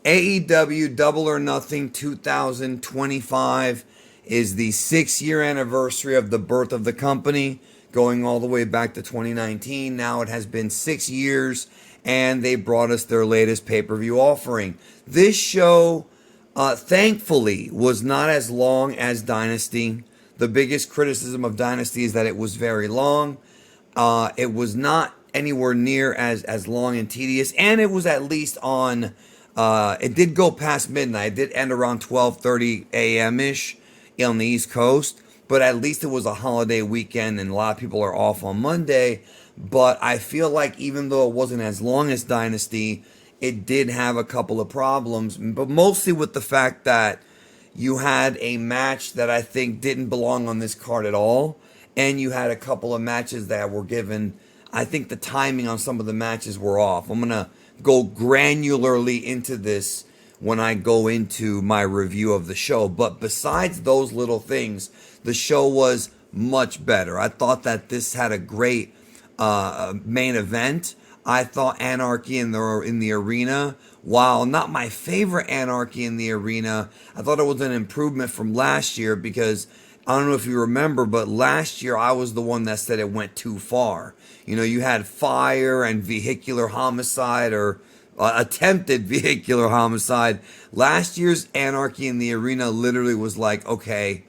AEW Double or Nothing 2025 is the 6-year anniversary of the birth of the company, going all the way back to 2019. Now it has been 6 years, and they brought us their latest pay-per-view offering. This show, thankfully, was not as long as Dynasty. The biggest criticism of Dynasty is that it was very long. It was not anywhere near as long and tedious, and it was at least on. It did go past midnight. It did end around 12:30 a.m. ish on the East Coast, but at least it was a holiday weekend, and a lot of people are off on Monday. But I feel like even though it wasn't as long as Dynasty, it did have a couple of problems, but mostly with the fact that you had a match that I think didn't belong on this card at all, and you had a couple of matches that were given. I think the timing on some of the matches were off. I'm gonna go granularly into this when I go into my review of the show. But besides those little things, the show was much better. I thought that this had a great main event. I thought Anarchy in the arena, while not my favorite Anarchy in the arena, I thought it was an improvement from last year, because I don't know if you remember, but last year I was the one that said it went too far. You know, you had fire and vehicular homicide, or attempted vehicular homicide. Last year's Anarchy in the arena literally was like, okay,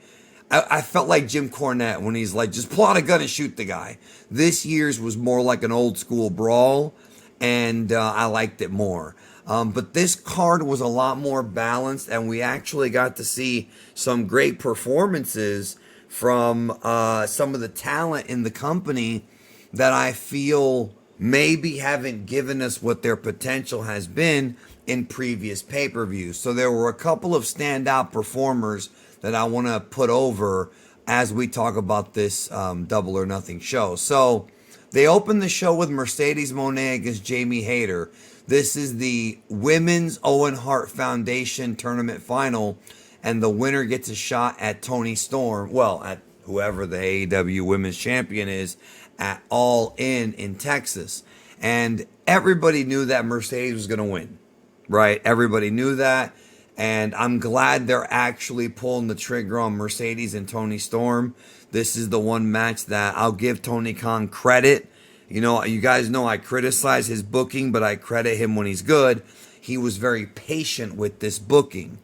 I felt like Jim Cornette when he's like, just pull out a gun and shoot the guy. This year's was more like an old school brawl, and I liked it more. But this card was a lot more balanced, and we actually got to see some great performances from some of the talent in the company that I feel maybe haven't given us what their potential has been in previous pay-per-views. So there were a couple of standout performers that I want to put over as we talk about this Double or Nothing show. So they opened the show with Merecedes Mone against Jamie Hayter. This is the Women's Owen Hart Foundation Tournament Final, and the winner gets a shot at Toni Storm, well, at whoever the AEW Women's Champion is, at All In Texas. And everybody knew that Mercedes was going to win, right? Everybody knew that, and I'm glad they're actually pulling the trigger on Mercedes and Toni Storm. This is the one match that I'll give Tony Khan credit. You know, you guys know I criticize his booking, but I credit him when he's good. He was very patient with this booking,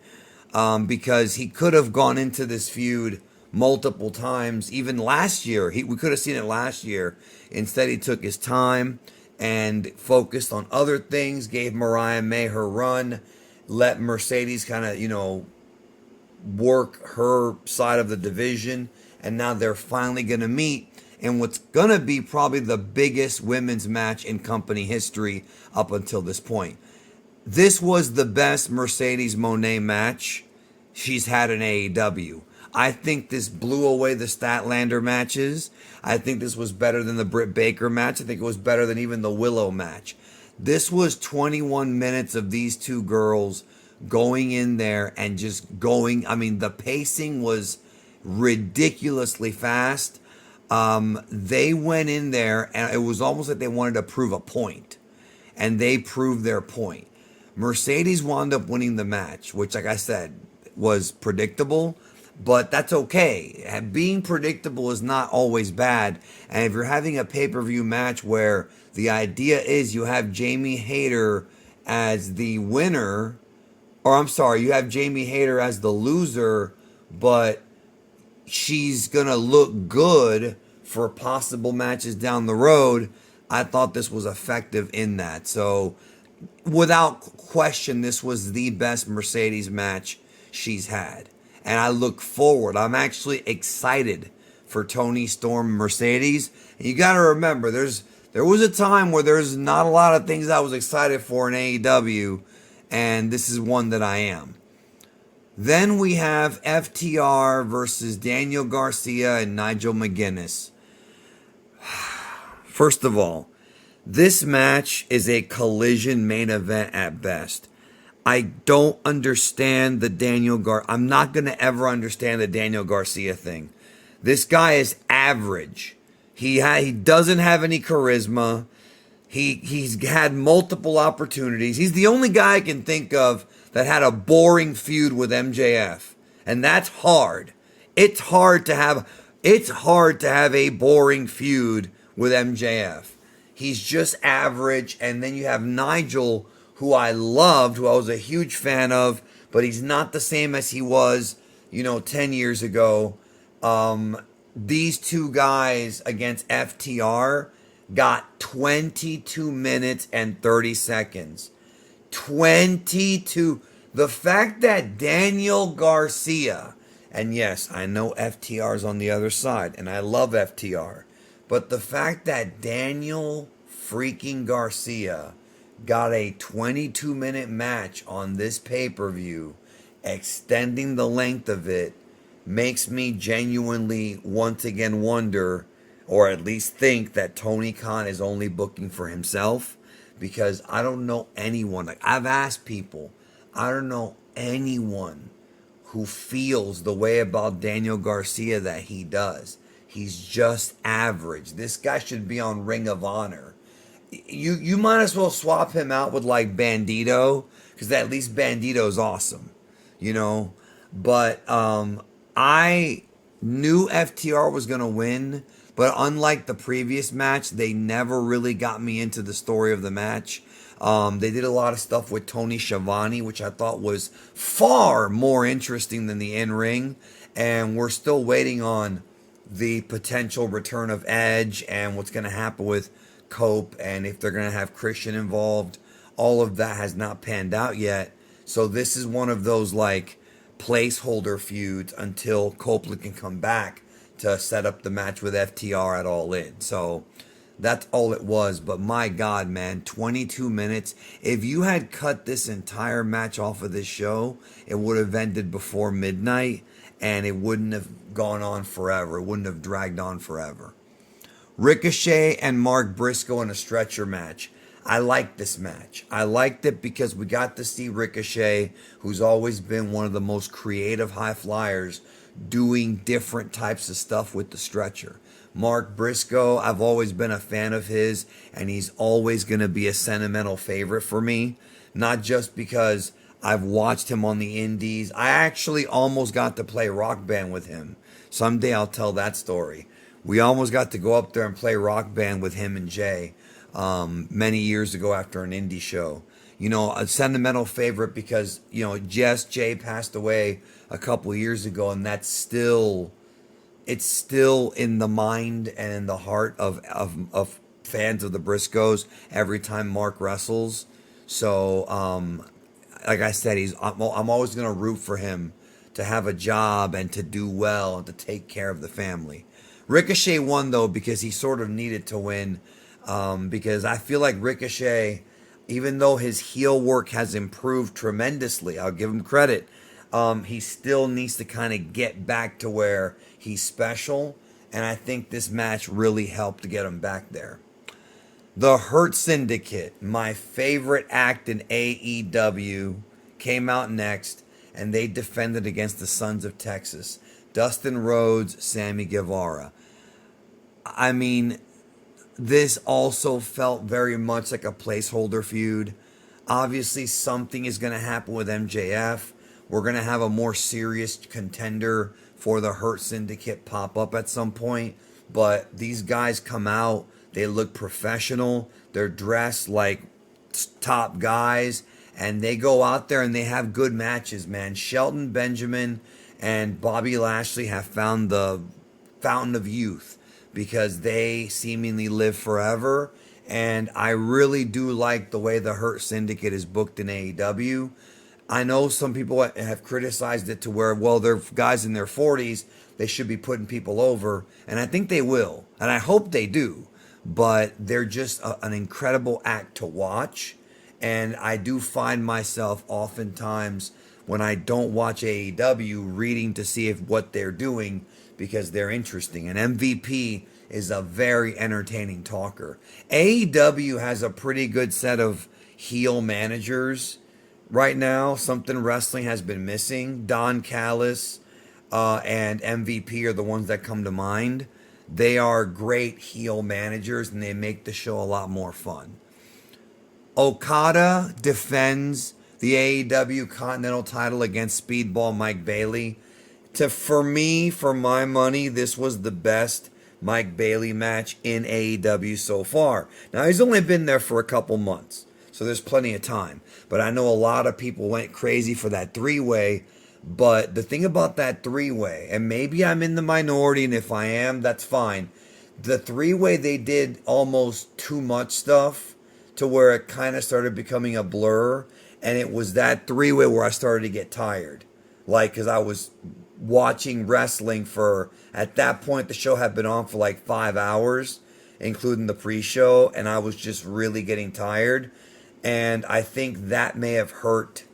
because he could have gone into this feud multiple times, even last year. We could have seen it last year. Instead, he took his time and focused on other things, gave Mariah May her run, let Mercedes kind of, work her side of the division, and now they're finally going to meet in what's going to be probably the biggest women's match in company history up until this point. This was the best Mercedes Mone match she's had in AEW. I think this blew away the Statlander matches. I think this was better than the Britt Baker match. I think it was better than even the Willow match. This was 21 minutes of these two girls going in there and just going. I mean, the pacing was ridiculously fast. They went in there, and it was almost like they wanted to prove a point. And they proved their point. Mercedes wound up winning the match, which, like I said, was predictable. But that's okay. Being predictable is not always bad. And if you're having a pay-per-view match where the idea is you have Jamie Hayter as the winner, or I'm sorry, you have Jamie Hayter as the loser, but she's going to look good for possible matches down the road, I thought this was effective in that. So without question, this was the best Mercedes match she's had. And I look forward. I'm actually excited for Toni Storm Mercedes. And you got to remember, there was a time where there's not a lot of things I was excited for in AEW, and this is one that I am. Then we have FTR versus Daniel Garcia and Nigel McInness. First of all, this match is a collision main event at best. I don't understand the I'm not going to ever understand the Daniel Garcia thing. This guy is average. He doesn't have any charisma. He's had multiple opportunities. He's the only guy I can think of that had a boring feud with MJF. And that's hard. It's hard to have a boring feud with MJF. He's just average. And then you have Nigel, who I loved, who I was a huge fan of, but he's not the same as he was, 10 years ago. These two guys against FTR got 22 minutes and 30 seconds. 22. The fact that Daniel Garcia, and yes, I know FTR's on the other side, and I love FTR, but the fact that Daniel freaking Garcia got a 22-minute match on this pay-per-view, extending the length of it, makes me genuinely once again wonder, or at least think, that Tony Khan is only booking for himself, because I don't know anyone. Like, I've asked people, I don't know anyone who feels the way about Daniel Garcia that he does. He's just average. This guy should be on Ring of Honor. You might as well swap him out with like Bandito, because at least Bandito's awesome, But I knew FTR was going to win, but unlike the previous match, they never really got me into the story of the match. They did a lot of stuff with Tony Schiavone, which I thought was far more interesting than the in-ring. And we're still waiting on the potential return of Edge and what's going to happen with Cope and if they're going to have Christian involved. All of that has not panned out yet. So this is one of those like placeholder feuds until Copeland can come back to set up the match with FTR at All In. So that's all it was. But my God, man, 22 minutes. If you had cut this entire match off of this show, it would have ended before midnight and it wouldn't have gone on forever. It wouldn't have dragged on forever. Ricochet and Mark Briscoe in a stretcher match. I liked this match. I liked it because we got to see Ricochet, who's always been one of the most creative high flyers, doing different types of stuff with the stretcher. Mark Briscoe, I've always been a fan of his, and he's always going to be a sentimental favorite for me. Not just because I've watched him on the indies. I actually almost got to play Rock Band with him. Someday I'll tell that story. We almost got to go up there and play Rock Band with him and Jay many years ago after an indie show. A sentimental favorite because, Jay passed away a couple years ago, and it's still in the mind and in the heart of fans of the Briscoes every time Mark wrestles. So, like I said, I'm always going to root for him to have a job and to do well and to take care of the family. Ricochet won, though, because he sort of needed to win. Because I feel like Ricochet, even though his heel work has improved tremendously, I'll give him credit, he still needs to kind of get back to where he's special. And I think this match really helped to get him back there. The Hurt Syndicate, my favorite act in AEW, came out next, and they defended against the Sons of Texas. Dustin Rhodes, Sammy Guevara. I mean, this also felt very much like a placeholder feud. Obviously, something is going to happen with MJF. We're going to have a more serious contender for the Hurt Syndicate pop up at some point. But these guys come out. They look professional. They're dressed like top guys. And they go out there and they have good matches, man. Shelton Benjamin and Bobby Lashley have found the fountain of youth, because they seemingly live forever. And I really do like the way the Hurt Syndicate is booked in AEW. I know some people have criticized it to where, well, they're guys in their 40s, they should be putting people over. And I think they will. And I hope they do. But they're just an incredible act to watch. And I do find myself oftentimes, when I don't watch AEW, reading to see if what they're doing, because they're interesting. And MVP is a very entertaining talker. AEW has a pretty good set of heel managers right now. Something wrestling has been missing. Don Callis and MVP are the ones that come to mind. They are great heel managers, and they make the show a lot more fun. Okada defends the AEW Continental title against Speedball Mike Bailey. For me, for my money, this was the best Mike Bailey match in AEW so far. Now, he's only been there for a couple months, so there's plenty of time. But I know a lot of people went crazy for that three-way. But the thing about that three-way, and maybe I'm in the minority, and if I am, that's fine. The three-way, they did almost too much stuff to where it kind of started becoming a blur. And it was that three-way where I started to get tired. Like, because I was watching wrestling at that point, the show had been on for like 5 hours, including the pre-show. And I was just really getting tired. And I think that may have hurt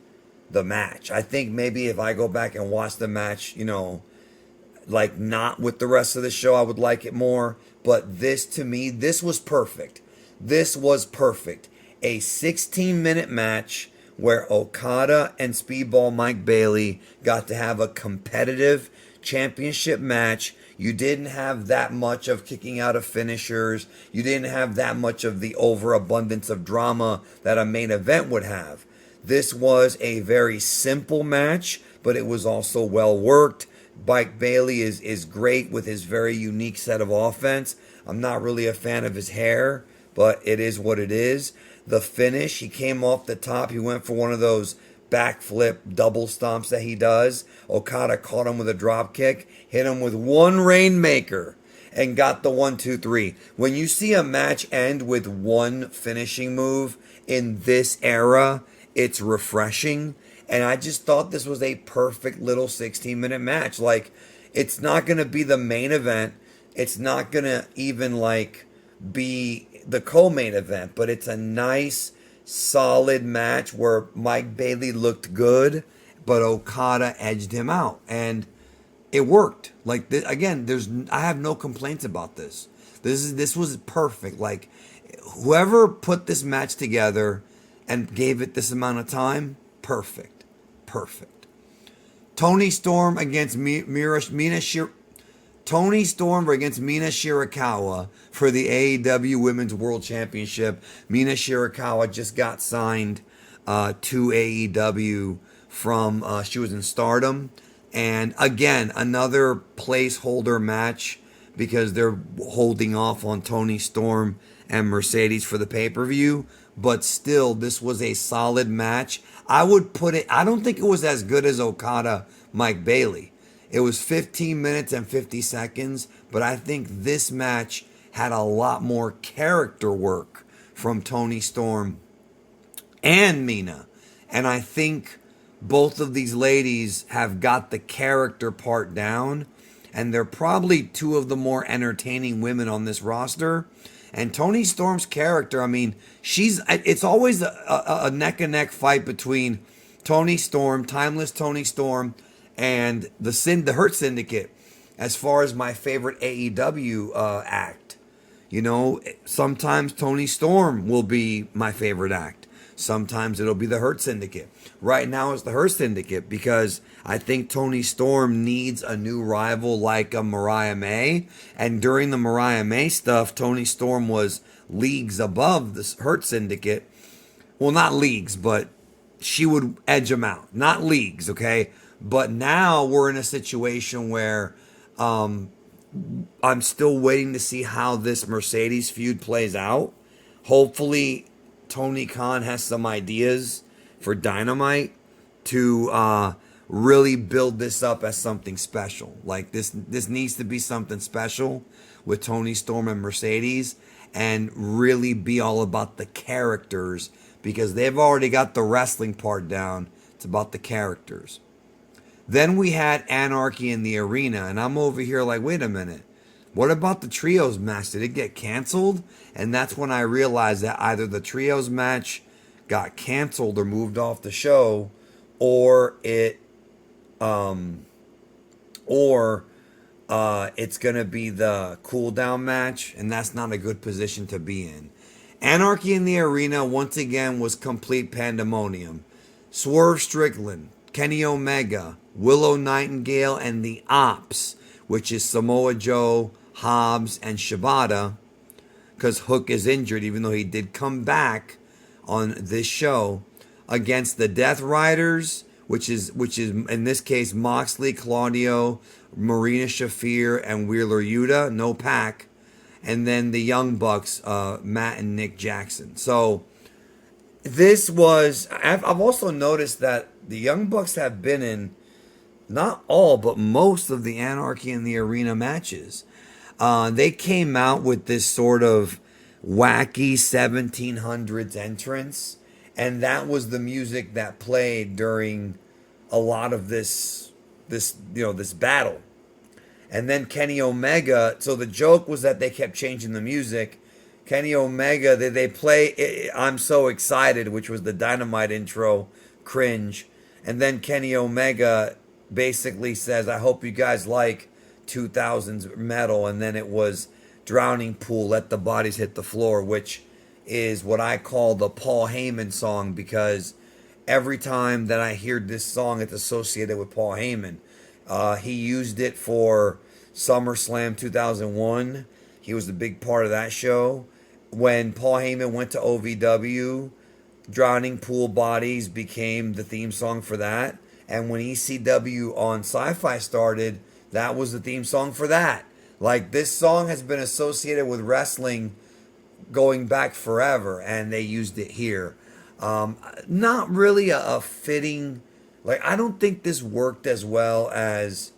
the match. I think maybe if I go back and watch the match, like not with the rest of the show, I would like it more. But this, to me, this was perfect. This was perfect. A 16-minute match where Okada and Speedball Mike Bailey got to have a competitive championship match. You didn't have that much of kicking out of finishers. You didn't have that much of the overabundance of drama that a main event would have. This was a very simple match, but it was also well worked. Mike Bailey is great with his very unique set of offense. I'm not really a fan of his hair, but it is what it is. The finish, he came off the top. He went for one of those backflip double stomps that he does. Okada caught him with a drop kick, hit him with one rainmaker, and got the 1-2-3. When you see a match end with one finishing move in this era, it's refreshing. And I just thought this was a perfect little 16-minute match. Like, it's not going to be the main event. It's not going to even, be the co-main event. But it's a nice, solid match where Mike Bailey looked good, but Okada edged him out. And it worked. Like, again, I have no complaints about this. This was perfect. Like, whoever put this match together and gave it this amount of time, perfect. Toni Storm against Mina Shirakawa for the AEW Women's World Championship. Mina Shirakawa just got signed to AEW from, she was in Stardom. And again, another placeholder match because they're holding off on Toni Storm and Mercedes for the pay-per-view. But still, this was a solid match. I would put it, I don't think it was as good as Okada Mike Bailey. It was 15 minutes and 50 seconds, but I think this match had a lot more character work from Toni Storm and Mina. And I think both of these ladies have got the character part down, and they're probably two of the more entertaining women on this roster. And Toni Storm's character, I mean, it's always a neck-and-neck fight between Toni Storm, Timeless Toni Storm, and the Hurt Syndicate as far as my favorite AEW act. Sometimes Toni Storm will be my favorite act. Sometimes it'll be the Hurt Syndicate. Right now it's the Hurt Syndicate because I think Toni Storm needs a new rival like a Mariah May. And during the Mariah May stuff, Toni Storm was leagues above the Hurt Syndicate. Well, not leagues, but she would edge them out. Not leagues, okay? But now we're in a situation where I'm still waiting to see how this Mercedes feud plays out. Hopefully, Tony Khan has some ideas for Dynamite to really build this up as something special. Like this needs to be something special with Toni Storm and Mercedes and really be all about the characters because they've already got the wrestling part down. It's about the characters. Then we had Anarchy in the Arena, and I'm over here like, wait a minute. What about the trios match? Did it get canceled? And that's when I realized that either the trios match got canceled or moved off the show, or it's gonna be the cool down match, and that's not a good position to be in. Anarchy in the Arena once again was complete pandemonium. Swerve Strickland, Kenny Omega, Willow Nightingale, and the Ops, which is Samoa Joe, Hobbs, and Shibata, because Hook is injured, even though he did come back on this show. against the Death Riders, which is in this case Moxley, Claudio, Marina Shafir, and Wheeler Yuta, no Pac, and then the Young Bucks, Matt and Nick Jackson. So this was. I've also noticed that the Young Bucks have been in not all, but most of the Anarchy in the Arena matches. They came out with this sort of wacky 1700s entrance, and that was the music that played during a lot of this battle. And then Kenny Omega. So the joke was that they kept changing the music. Kenny Omega, they play I'm So Excited, which was the Dynamite intro, cringe. And then Kenny Omega basically says, I hope you guys like 2000s metal. And then it was Drowning Pool, Let the Bodies Hit the Floor, which is what I call the Paul Heyman song, because every time that I hear this song, it's associated with Paul Heyman. He used it for SummerSlam 2001. He was a big part of that show. When Paul Heyman went to OVW, Drowning Pool Bodies became the theme song for that. And when ECW on Sci-Fi started, that was the theme song for that. Like, this song has been associated with wrestling going back forever, and they used it here. Not really a fitting... Like, I don't think this worked as well as,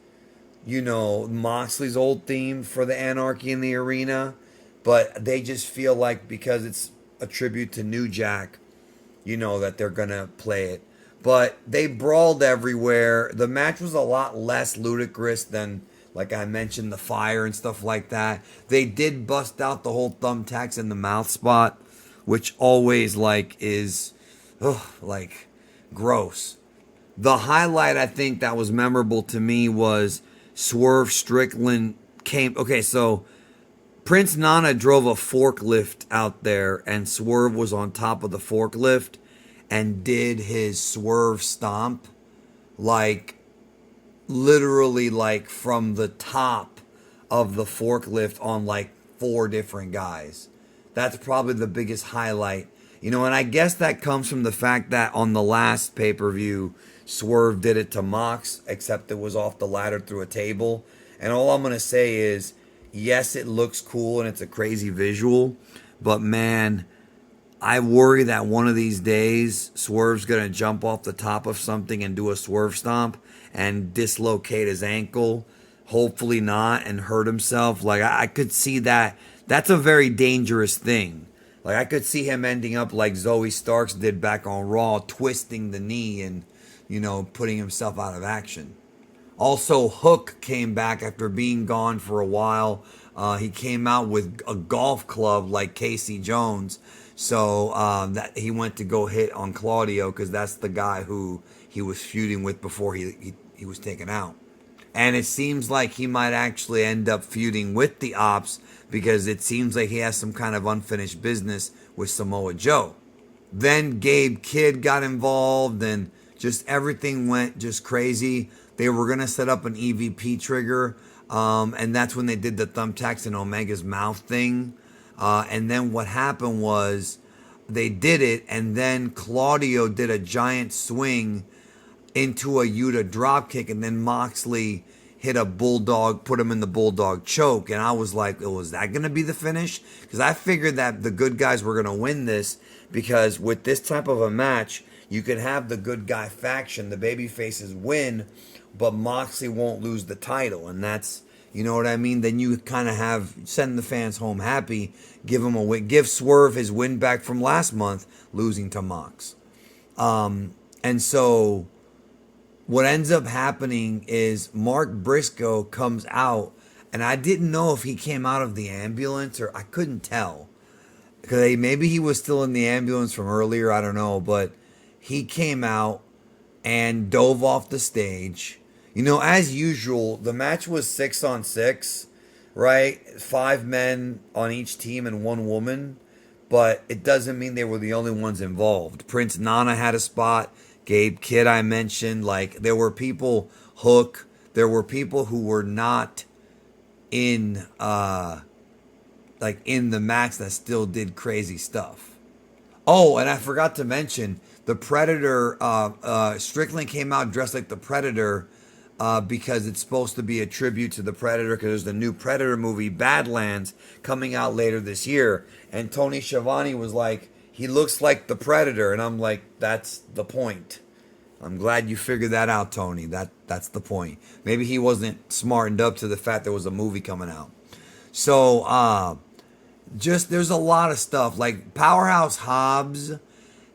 Moxley's old theme for the Anarchy in the Arena. But they just feel like because it's a tribute to New Jack, that they're going to play it. But they brawled everywhere. The match was a lot less ludicrous than, like I mentioned, the fire and stuff like that. They did bust out the whole thumbtacks in the mouth spot, which always, is, gross. The highlight, I think, that was memorable to me was Swerve Strickland came... Okay, so Prince Nana drove a forklift out there, and Swerve was on top of the forklift and did his Swerve stomp, literally, from the top of the forklift on, 4 different guys. That's probably the biggest highlight. And I guess that comes from the fact that on the last pay-per-view, Swerve did it to Mox, except it was off the ladder through a table. And all I'm going to say is, yes, it looks cool and it's a crazy visual, but man, I worry that one of these days, Swerve's going to jump off the top of something and do a Swerve stomp and dislocate his ankle, hopefully not, and hurt himself. I could see that. That's a very dangerous thing. I could see him ending up like Zoe Starks did back on Raw, twisting the knee and, putting himself out of action. Also, Hook came back after being gone for a while. He came out with a golf club like Casey Jones. So that he went to go hit on Claudio because that's the guy who he was feuding with before he was taken out. And it seems like he might actually end up feuding with the Ops because it seems like he has some kind of unfinished business with Samoa Joe. Then Gabe Kidd got involved and just everything went just crazy. They were going to set up an EVP trigger, and that's when they did the thumbtacks in Omega's mouth thing. And then what happened was they did it, and then Claudio did a giant swing into a Yuta dropkick, and then Moxley hit a bulldog, put him in the bulldog choke. And I was like, oh, is that going to be the finish? Because I figured that the good guys were going to win this, because with this type of a match, you can have the good guy faction, the baby faces win, but Moxley won't lose the title. And that's, you know what I mean? Then you kind of send the fans home happy, give him a win, give Swerve his win back from last month, losing to Mox. And so what ends up happening is Mark Briscoe comes out, and I didn't know if he came out of the ambulance or I couldn't tell. Because maybe he was still in the ambulance from earlier, I don't know, but he came out and dove off the stage. As usual, the match was 6-on-6, right? 5 men on each team and 1 woman. But it doesn't mean they were the only ones involved. Prince Nana had a spot. Gabe Kidd, I mentioned. There were people, Hook. There were people who were not in, in the match that still did crazy stuff. Oh, and I forgot to mention, the Predator, Strickland came out dressed like the Predator because it's supposed to be a tribute to the Predator because there's the new Predator movie, Badlands, coming out later this year. And Tony Schiavone was like, he looks like the Predator. And I'm like, that's the point. I'm glad you figured that out, Tony. That's the point. Maybe he wasn't smartened up to the fact there was a movie coming out. So, just there's a lot of stuff. Like Powerhouse Hobbs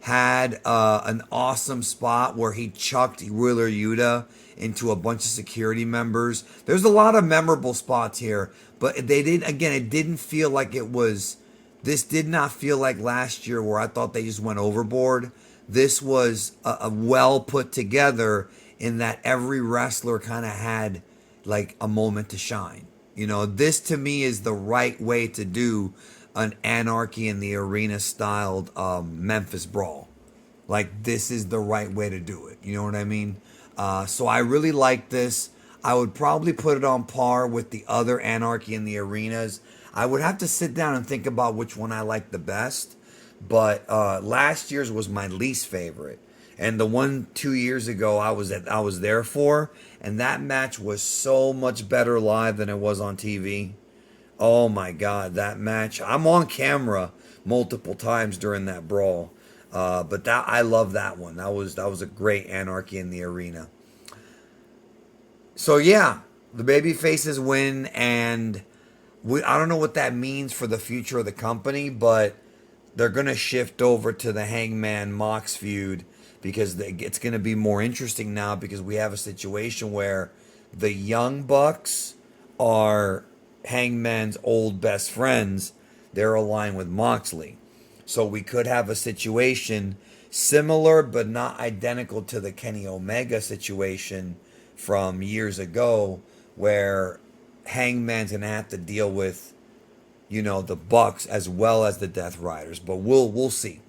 had an awesome spot where he chucked Wheeler Yuta into a bunch of security members. There's a lot of memorable spots here, but they did again. It didn't feel like it was. This did not feel like last year where I thought they just went overboard. This was a well put together in that every wrestler kind of had like a moment to shine. You know, this to me is the right way to do an Anarchy in the Arena styled Memphis Brawl. Like, this is the right way to do it. You know what I mean? So I really like this. I would probably put it on par with the other Anarchy in the Arenas. I would have to sit down and think about which one I like the best. But last year's was my least favorite. And the one 2 years ago I was there for. And that match was so much better live than it was on TV. Oh my God, that match. I'm on camera multiple times during that brawl. But that I love that one. That was a great Anarchy in the Arena. So yeah, the babyfaces win, and I don't know what that means for the future of the company, but they're going to shift over to the Hangman Mox feud because it's going to be more interesting now because we have a situation where the Young Bucks are Hangman's old best friends. They're aligned with Moxley. So we could have a situation similar but not identical to the Kenny Omega situation from years ago where Hangman's going to have to deal with, you know, the Bucks as well as the Death Riders. But we'll see.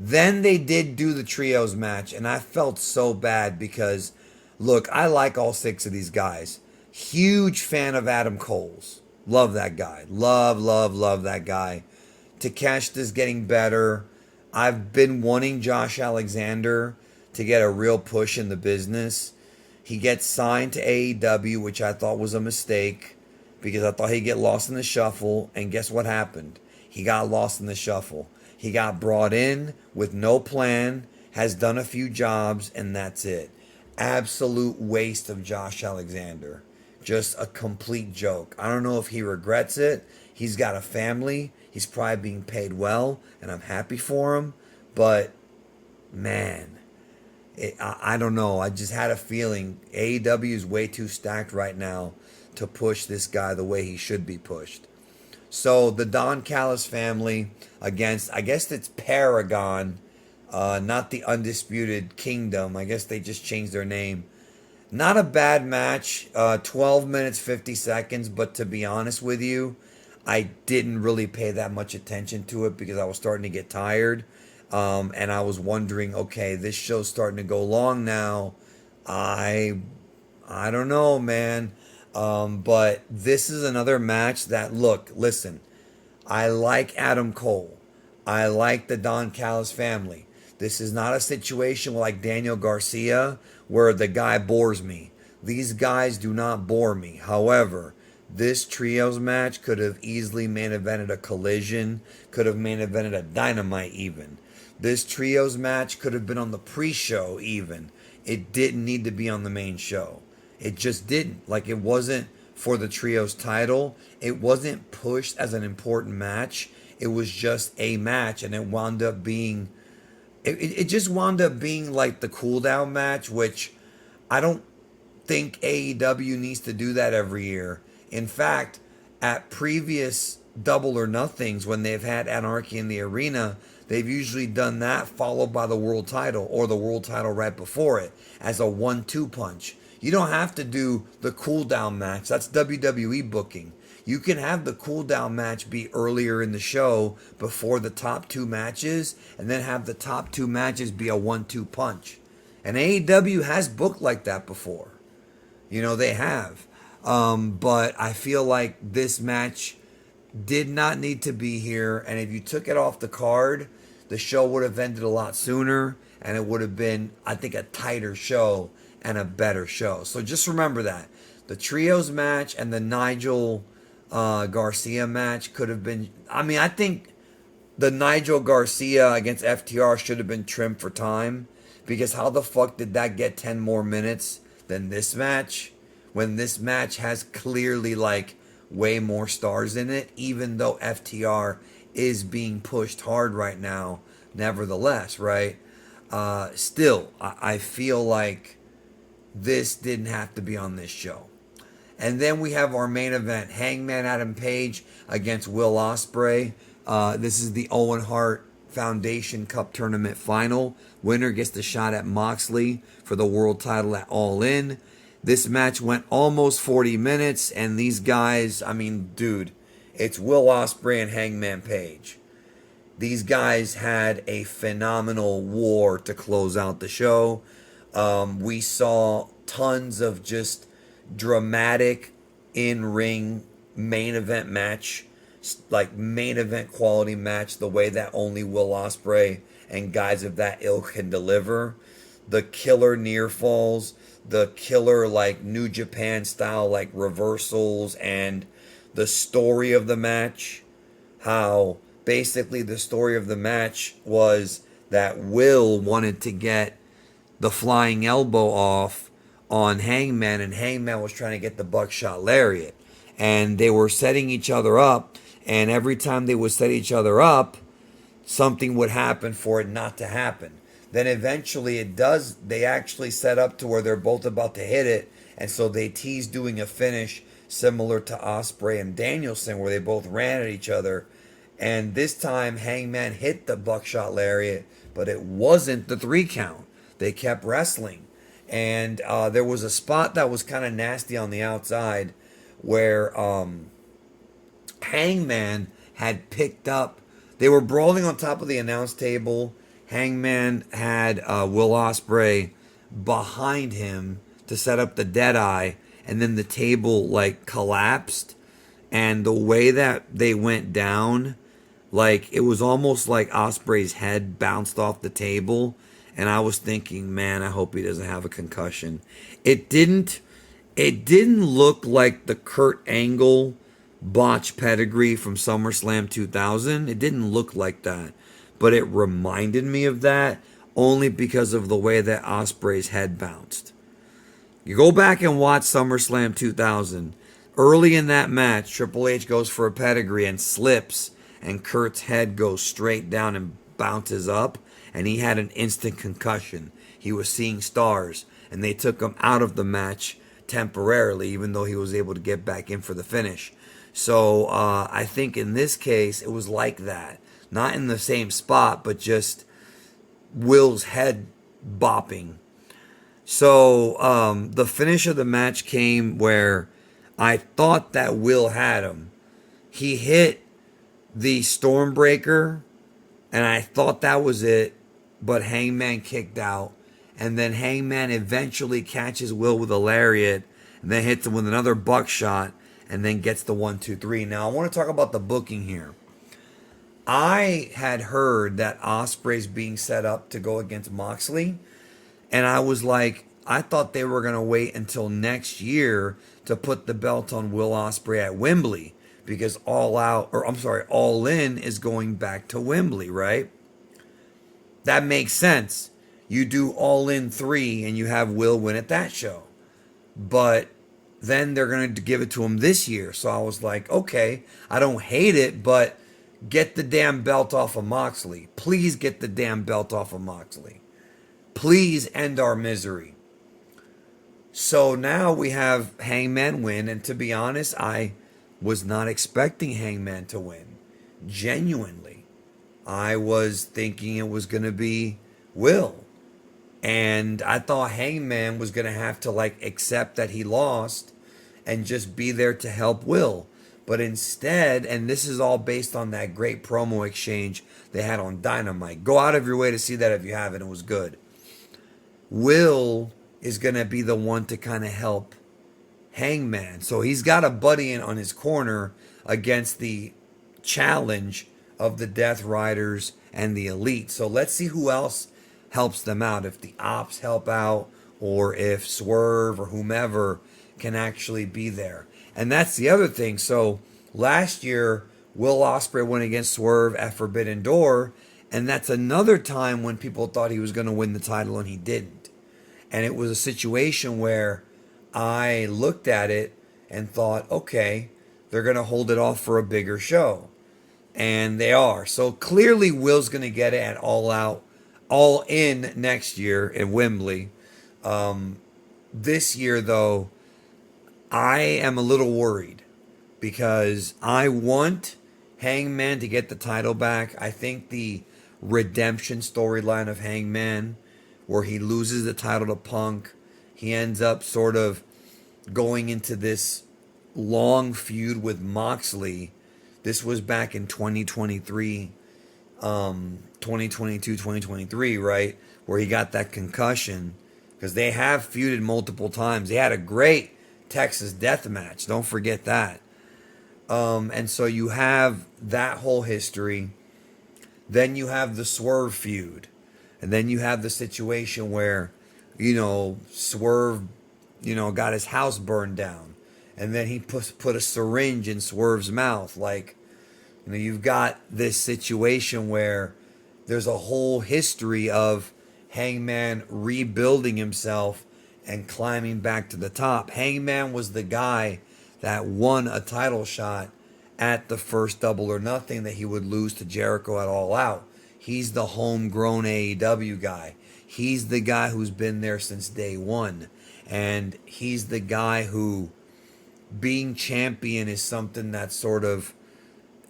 Then they did do the trios match, and I felt so bad because, look, I like all six of these guys. Huge fan of Adam Cole's. Love that guy. Love that guy. Takeshita's getting better. I've been wanting Josh Alexander to get a real push in the business. He gets signed to AEW, which I thought was a mistake because I thought he'd get lost in the shuffle. And guess what happened? He got lost in the shuffle. He got brought in with no plan, has done a few jobs, and that's it. Absolute waste of Josh Alexander. Just a complete joke. I don't know if he regrets it. He's got a family. He's probably being paid well, and I'm happy for him. But, man, I don't know. I just had a feeling AEW is way too stacked right now to push this guy the way he should be pushed. So the Don Callis family against, I guess it's Paragon, not the Undisputed Kingdom. I guess they just changed their name. Not a bad match, 12 minutes, 50 seconds, but to be honest with you, I didn't really pay that much attention to it because I was starting to get tired. And I was wondering, okay, this show's starting to go long now. I don't know, man. But this is another match that, look, listen, I like Adam Cole. I like the Don Callis family. This is not a situation like Daniel Garcia where the guy bores me. These guys do not bore me. However, this trios match could have easily main evented a Collision, could have main evented a Dynamite even. This trios match could have been on the pre-show even. It didn't need to be on the main show. It just didn't. Like, it wasn't for the trios title. It wasn't pushed as an important match. It was just a match, and it wound up being... It just wound up being like the cool-down match, which I don't think AEW needs to do that every year. In fact, at previous Double or Nothings, when they've had Anarchy in the Arena, they've usually done that followed by the world title or the world title right before it as a 1-2 punch. You don't have to do the cool down match. That's WWE booking. You can have the cool down match be earlier in the show before the top two matches and then have the top two matches be a 1-2 punch. And AEW has booked like that before. You know, they have. But I feel like this match did not need to be here. And if you took it off the card, the show would have ended a lot sooner. and it would have been, I think, a tighter show and a better show. So just remember that. The trios match and the Nigel Garcia match could have been, I mean, I think the Nigel Garcia against FTR should have been trimmed for time, because how the fuck did that get 10 more minutes than this match, when this match has clearly like way more stars in it, even though FTR is being pushed hard right now, nevertheless, right? Still, I feel like this didn't have to be on this show. And then we have our main event, Hangman Adam Page against Will Ospreay. This is the Owen Hart Foundation Cup Tournament final. Winner gets the shot at Moxley for the world title at All In. This match went almost 40 minutes, and these guys, I mean, dude, it's Will Ospreay and Hangman Page. These guys had a phenomenal war to close out the show. We saw tons of just dramatic in-ring main event match, like main event quality match, the way that only Will Ospreay and guys of that ilk can deliver. The killer near falls, the killer like New Japan style like reversals, and the story of the match, how basically the story of the match was that Will wanted to get the flying elbow off on Hangman, and Hangman was trying to get the buckshot lariat, and they were setting each other up, and every time they would set each other up, something would happen for it not to happen. Then eventually it does, they actually set up to where they're both about to hit it, and so they tease doing a finish similar to Ospreay and Danielson, where they both ran at each other, and this time Hangman hit the buckshot lariat, but it wasn't the 3 count. They kept wrestling. And there was a spot that was kind of nasty on the outside where Hangman had picked up, they were brawling on top of the announce table. Hangman had Will Ospreay behind him to set up the Deadeye, and then the table like collapsed. And the way that they went down, like it was almost like Ospreay's head bounced off the table. And I was thinking, man, I hope he doesn't have a concussion. It didn't look like the Kurt Angle botch pedigree from SummerSlam 2000. It didn't look like that. But it reminded me of that only because of the way that Ospreay's head bounced. You go back and watch SummerSlam 2000. Early in that match, Triple H goes for a pedigree and slips, and Kurt's head goes straight down and bounces up. And he had an instant concussion. He was seeing stars, and they took him out of the match temporarily, even though he was able to get back in for the finish. So I think in this case, it was like that. Not in the same spot, but just Will's head bopping. So the finish of the match came where I thought that Will had him. He hit the Stormbreaker, and I thought that was it. But Hangman kicked out, and then Hangman eventually catches Will with a lariat, and then hits him with another buckshot, and then gets the 1, 2, 3. Now I want to talk about the booking here. I had heard that Ospreay's being set up to go against Moxley, and I was like, I thought they were going to wait until next year to put the belt on Will Ospreay at Wembley, because All In is going back to Wembley, right? That makes sense. You do All In 3 and you have Will win at that show. But then they're going to give it to him this year. So I was like, okay, I don't hate it, but get the damn belt off of Moxley. Please get the damn belt off of Moxley. Please end our misery. So now we have Hangman win. And to be honest, I was not expecting Hangman to win. Genuinely. I was thinking it was going to be Will. And I thought Hangman was going to have to like accept that he lost and just be there to help Will. But instead, and this is all based on that great promo exchange they had on Dynamite. Go out of your way to see that if you haven't. It was good. Will is going to be the one to kind of help Hangman. So he's got a buddy in on his corner against the challenge of the Death Riders and the Elite. So let's see who else helps them out, if the ops help out, or if Swerve or whomever can actually be there. And that's the other thing. So last year, Will Ospreay went against Swerve at Forbidden Door, and that's another time when people thought he was going to win the title and he didn't. And it was a situation where I looked at it and thought, okay, they're going to hold it off for a bigger show. And they are. So clearly Will's going to get it at All In next year in Wembley. This year, though, I am a little worried because I want Hangman to get the title back. I think the redemption storyline of Hangman, where he loses the title to Punk, he ends up sort of going into this long feud with Moxley. This was back in 2023, 2022, 2023, right? Where he got that concussion. Because they have feuded multiple times. They had a great Texas death match. Don't forget that. And so you have that whole history. Then you have the Swerve feud. And then you have the situation where, Swerve, got his house burned down. And then he put a syringe in Swerve's mouth. Like, you've got this situation where there's a whole history of Hangman rebuilding himself and climbing back to the top. Hangman was the guy that won a title shot at the first Double or Nothing that he would lose to Jericho at All Out. He's the homegrown AEW guy. He's the guy who's been there since day one. And he's the guy who, being champion is something that's sort of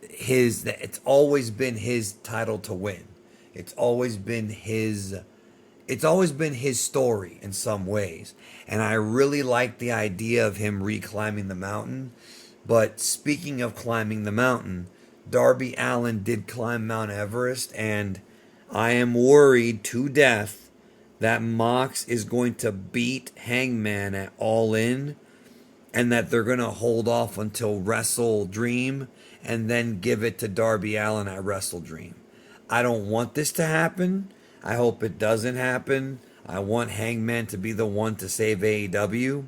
it's always been his title to win. It's always been his story in some ways. And I really like the idea of him reclimbing the mountain. But speaking of climbing the mountain, Darby Allin did climb Mount Everest, and I am worried to death that Mox is going to beat Hangman at All In, and that they're going to hold off until Wrestle Dream and then give it to Darby Allin at Wrestle Dream. I don't want this to happen. I hope it doesn't happen. I want Hangman to be the one to save AEW,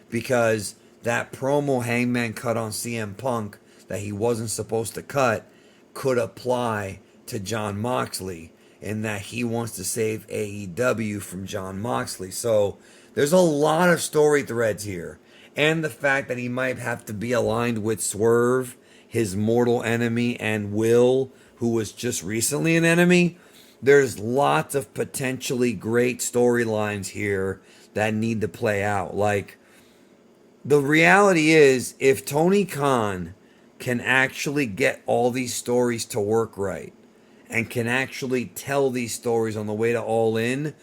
because that promo Hangman cut on CM Punk that he wasn't supposed to cut could apply to Jon Moxley, in that he wants to save AEW from Jon Moxley. So there's a lot of story threads here. And the fact that he might have to be aligned with Swerve, his mortal enemy, and Will, who was just recently an enemy. There's lots of potentially great storylines here that need to play out. Like, the reality is, if Tony Khan can actually get all these stories to work right, and can actually tell these stories on the way to All In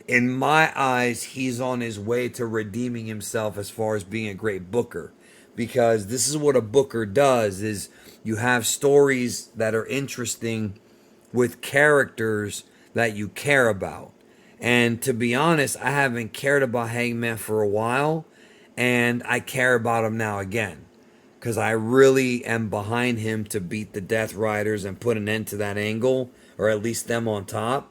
my eyes, he's on his way to redeeming himself as far as being a great booker. Because this is what a booker does, is you have stories that are interesting with characters that you care about. And to be honest, I haven't cared about Hangman for a while, and I care about him now again. Because I really am behind him to beat the Death Riders and put an end to that angle, or at least them on top,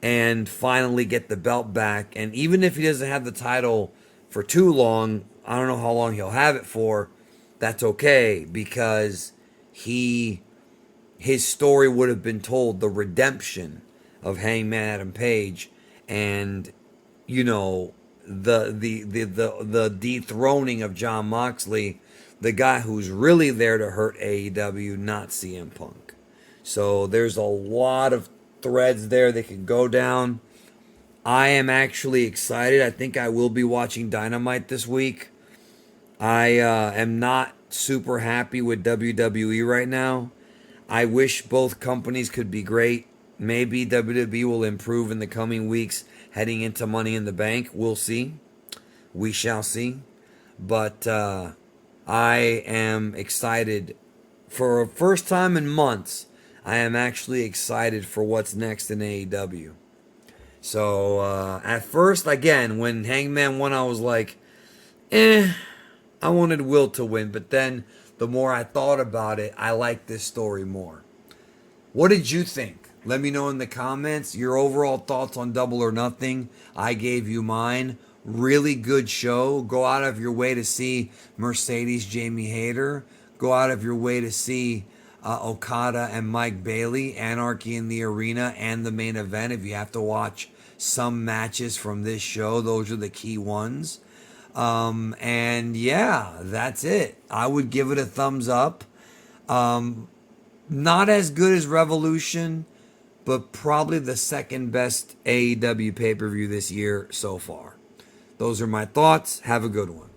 and finally get the belt back. And even if he doesn't have the title for too long, I don't know how long he'll have it for, that's okay, because his story would have been told, the redemption of Hangman Adam Page, and the dethroning of Jon Moxley, the guy who's really there to hurt AEW, not CM Punk. So there's a lot of threads there that can go down. I am actually excited. I think I will be watching Dynamite this week. I am not super happy with WWE right now. I wish both companies could be great. Maybe WWE will improve in the coming weeks heading into Money in the Bank. We'll see. We shall see. But I am excited. For the first time in months, I am actually excited for what's next in AEW. So, at first, again, when Hangman won, I was like, I wanted Will to win. But then, the more I thought about it, I liked this story more. What did you think? Let me know in the comments your overall thoughts on Double or Nothing. I gave you mine. Really good show. Go out of your way to see Mercedes Jamie Hayter. Go out of your way to see Okada and Mike Bailey, Anarchy in the Arena, and the main event. If you have to watch some matches from this show, those are the key ones. And yeah, that's it. I would give it a thumbs up. Not as good as Revolution, but probably the second best AEW pay-per-view this year so far. Those are my thoughts. Have a good one.